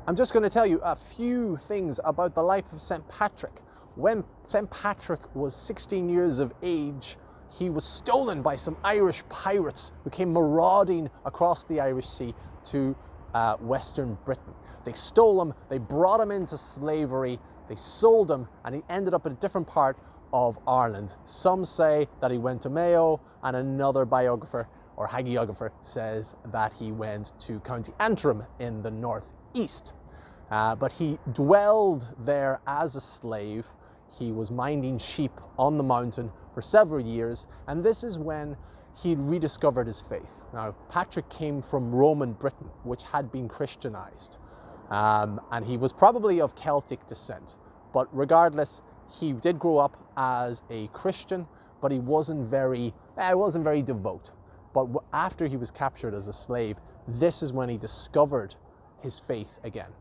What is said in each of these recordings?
I'm just going to tell you a few things about the life of St. Patrick. When St. Patrick was 16 years of age, he was stolen by some Irish pirates who came marauding across the Irish Sea to Western Britain. They stole him, they brought him into slavery, they sold him, and he ended up in a different part of Ireland. Some say that he went to Mayo, and another biographer or hagiographer says that he went to County Antrim in the northeast. But he dwelled there as a slave. He was minding sheep on the mountain for several years, and this is when he rediscovered his faith. Now, Patrick came from Roman Britain, which had been Christianized, and he was probably of Celtic descent. But regardless, he did grow up as a Christian, but he wasn't very devout. But after he was captured as a slave, this is when he discovered his faith again.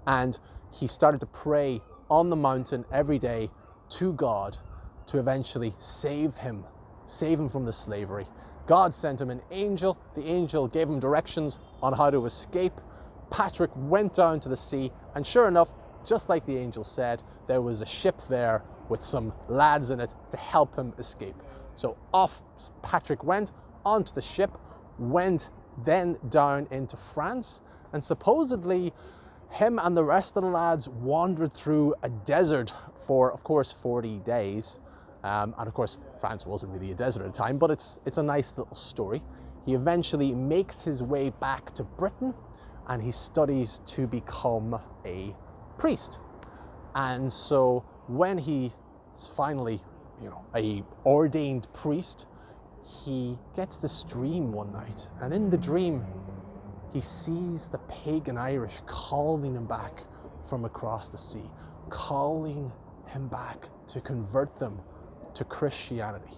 And he started to pray on the mountain every day to God to eventually save him from the slavery. God sent him an angel. The angel gave him directions on how to escape. Patrick went down to the sea, and sure enough, just like the angel said, there was a ship there with some lads in it to help him escape. So off Patrick went onto the ship, went then down into France, and supposedly him and the rest of the lads wandered through a desert for, of course, 40 days. And of course, France wasn't really a desert at the time, but it's a nice little story. He eventually makes his way back to Britain, and he studies to become a priest. And so when he is finally, a ordained priest, he gets this dream one night, and in the dream, he sees the pagan Irish calling him back from across the sea, calling him back to convert them to Christianity.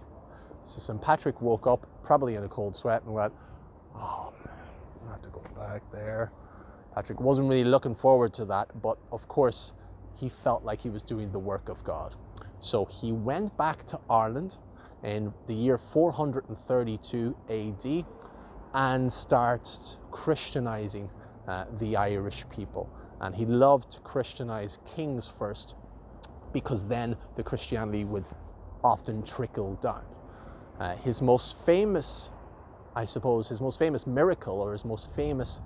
So St. Patrick woke up, probably in a cold sweat, and went, "Oh man, I have to go back there." Patrick wasn't really looking forward to that, but of course, he felt like he was doing the work of God. So he went back to Ireland in the year 432 AD and starts Christianizing the Irish people. And he loved to Christianize kings first, because then the Christianity would often trickle down. His most famous miracle, or his most famous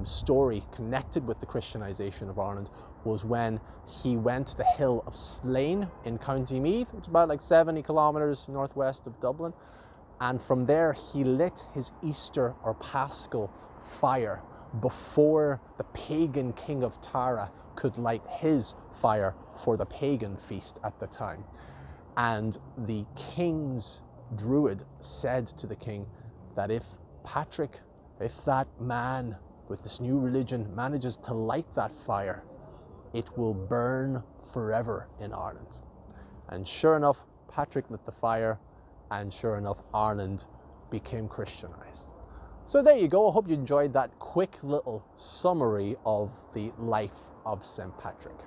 story connected with the Christianization of Ireland, was when he went to the hill of Slane in County Meath, which is about like 70 kilometers northwest of Dublin. And from there, he lit his Easter or Paschal fire before the pagan king of Tara could light his fire for the pagan feast at the time. And the king's druid said to the king that if that man with this new religion manages to light that fire, it will burn forever in Ireland. And sure enough, Patrick lit the fire, and sure enough, Ireland became Christianized. So there you go. I hope you enjoyed that quick little summary of the life of St. Patrick.